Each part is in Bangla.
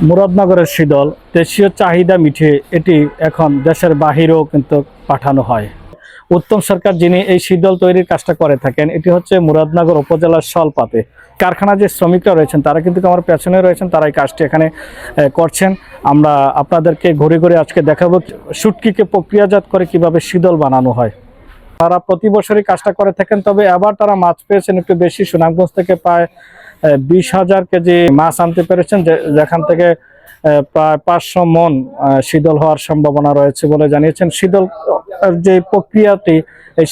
মুরাদনগরের শীতল দেশীয় চাহিদা মিটিয়ে এটি এখন দেশের বাহিরেও কিন্তু পাঠানো হয়। উত্তম সরকার যিনি এই শীতল তৈরির কাজটা করে থাকেন, এটি হচ্ছে মুরাদনগর উপজেলার সলপাতে। কারখানা যে শ্রমিকরা রয়েছেন তারা কিন্তু আমার পেছনে রয়েছেন, তারা এই কাজটি এখানে করছেন। আমরা আপনাদেরকে ঘুরে ঘুরে আজকে দেখাবো শুটকিকে প্রক্রিয়াজাত করে কিভাবে শীতল বানানো হয়। তারা প্রতি বছরই কাজটা করে থাকেন, তবে এবার তারা মাছ পেয়েছেন একটু বেশি। সুনামগঞ্জ থেকে প্রায় 20,000 কেজি মাছ আনতে পেরেছেন, যেখান থেকে প্রায় 500 মন শীতল হওয়ার সম্ভাবনা রয়েছে বলে জানিয়েছেন। শীতল যে প্রক্রিয়াটি,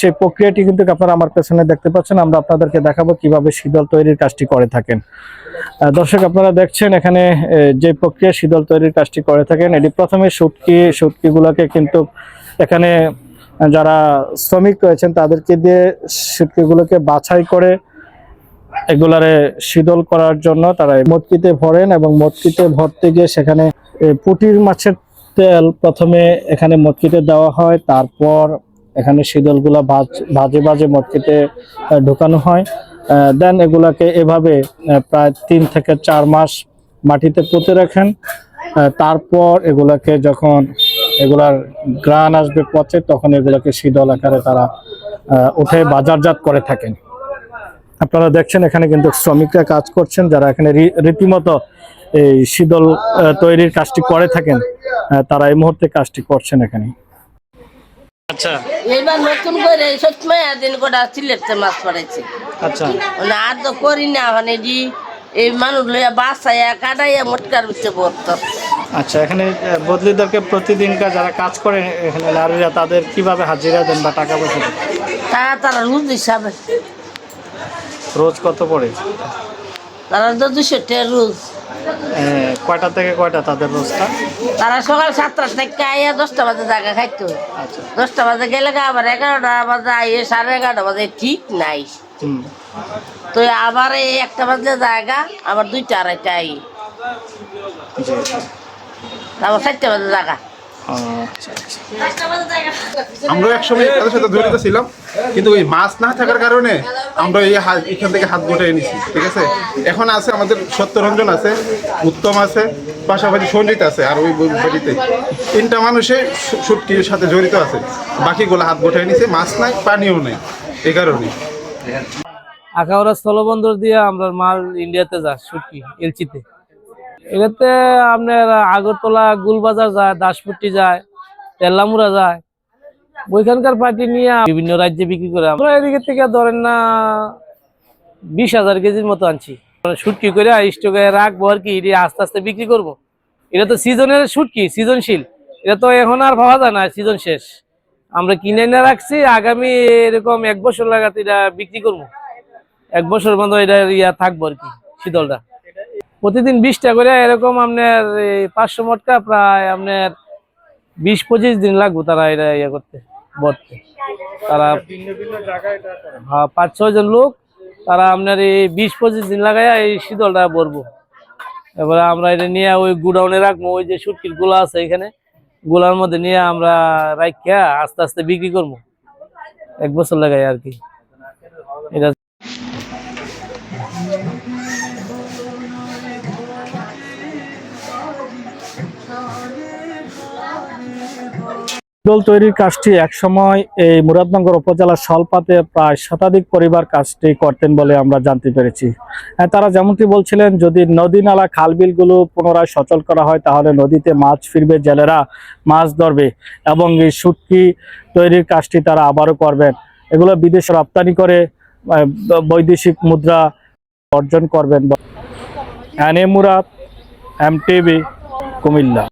সেই প্রক্রিয়াটি কিন্তু আপনারা আমার পেছনে দেখতে পাচ্ছেন। আমরা আপনাদেরকে দেখাবো কিভাবে শীতল তৈরির কাজটি করে থাকেন। দর্শক, আপনারা দেখছেন এখানে যে প্রক্রিয়া শীতল তৈরির কাজটি করে থাকেন, এটি প্রথমে শুটকিগুলোকে কিন্তু এখানে যারা শ্রমিক রয়েছেন তাদেরকে দিয়ে শুটকিগুলোকে বাছাই করে এগুলারে শীতল করার জন্য তারা মটকিতে ভরেন, এবং মটকিতে ভরতে গিয়ে সেখানে পুঁটির মাছের তেল প্রথমে এখানে মটকিতে দেওয়া হয়, তারপর এখানে শীতলগুলা ভাজে ভাজে মটকিতে ঢুকানো হয়। দেন এগুলাকে এভাবে প্রায় 3 থেকে 4 মাস মাটিতে পুঁতে রাখেন। তারপর এগুলাকে যখন এগুলার গ্রান আসবে পচে, তখন এগুলাকে শীতল আকারে তারা উঠে বাজারজাত করে থাকেন। আপনারা দেখছেন এখানে কিন্তু শ্রমিকরা কাজ করছেন, যারা এখানে রীতিমতো এই শীতল তৈরির কাজটি করে থাকেন। তারা এই মুহূর্তে কাজটি করছেন এখানে। আচ্ছা, এবার নতুন করে সত্যময় দিন গোটা সিলেটে মাছ পড়াইছে। আচ্ছা, মানে আর তো করি না, মানে এই মানুষ লইয়া বাসাইয়া কাটাইয়া মোটকার ভিতরে পড়তো। আচ্ছা, এখানে বদলিদেরকে প্রতিদিনকার যারা কাজ করে এখানে নারীরা, তাদের কিভাবে হাজিরা দেন বা টাকা পয়সা দেন? তারা রোজ হিসাবে। রোজ কত পড়ে? তারা তো 200 টাকা রোজ। কয়টা থেকে কয়টা তাদের রোজটা? তারা সকাল 7টা থেকে আইয়া 10টা বাজে জায়গা খাইতো। আচ্ছা, 10টা বাজে গেলে আবার 11টা বাজে আইয়ে 11:30 বাজে ঠিক নাই। তো আবার এই 1টা বাজে জায়গা, আবার 2টা 2:30 আই, আবার 4টা বাজে জায়গা। আমরা একসময় তাদের সাথে জড়িত ছিলাম, কিন্তু ওই মাছ না থাকার কারণে আমরা এখান থেকে হাত গোটাই নিছি। ঠিক আছে, এখন আছে আমাদের সত্যরঞ্জন আছে, উত্তম আছে, পাশাপাশি সঞ্জিত আছে, আর ওই বাড়িতে 3টা মানুষে শুটকির সাথে জড়িত আছে। বাকিগুলো হাত গোটাই নিছে, মাছ নাই, পানিও নেই, এই কারণে। আখাউড়া স্থলবন্দর দিয়ে আমরা মাল ইন্ডিয়াতে যায়, শুটকি এলচিতে। এটাতে আপনার আগরতলা, গুলবাজার যায়, দাসপট্টি যায়, তেল্লামুড়া যায়। ওইখানকার পার্টি নিয়ে বিভিন্ন রাজ্যে বিক্রি করে। আমরা এদিকে থেকে ধরেন না 20,000 কেজির মতো আনছি। শুটকি করে স্টকে রাখবো আর কি, আস্তে আস্তে বিক্রি করব। এটা তো সিজনের শুটকি, সিজনশীল। এটা তো এখন আর পাওয়া যায় না, সিজন শেষ। আমরা কিনে এনে রাখছি, আগামী এরকম 1 বছর লাগাতে এটা বিক্রি করবো। 1 বছর মতো এটা থাকবো আর কি, শীতলটা। প্রতিদিন 20টা করে এরকম আপনার 500 মটকা, প্রায় আপনার 20-25 দিন লাগবে তারা এটা করতে, ভরতে। তারা 5-6 জন লোক, তারা আপনার এই 20-25 দিন লাগাইয়া এই শীতলটা ভরবো। এবারে আমরা এটা নিয়ে ওই গুডাউনে রাখবো। ওই যে শুটকির গোলা আছে এখানে, গোলার মধ্যে নিয়ে আমরা রাখিয়া আস্তে আস্তে বিক্রি করবো। 1 বছর লাগাই আর কি এটা। শীতল তৈরির কাজটি একসময় এই মুরাদনগর উপজেলার সলপাতে প্রায় শতাধিক পরিবার কাজটি করতেন বলে আমরা জানতে পেরেছি। তারা যেমনটি বলছিলেন, যদি নদী নালা খালবিলগুলো পুনরায় সচল করা হয় তাহলে নদীতে মাছ ফিরবে, জেলেরা মাছ ধরবে, এবং এই শুটকি তৈরির কাজটি তারা আবারও করবেন। এগুলো বিদেশে রপ্তানি করে বৈদেশিক মুদ্রা অর্জন করবেন। NA Murad, MTV, Comilla.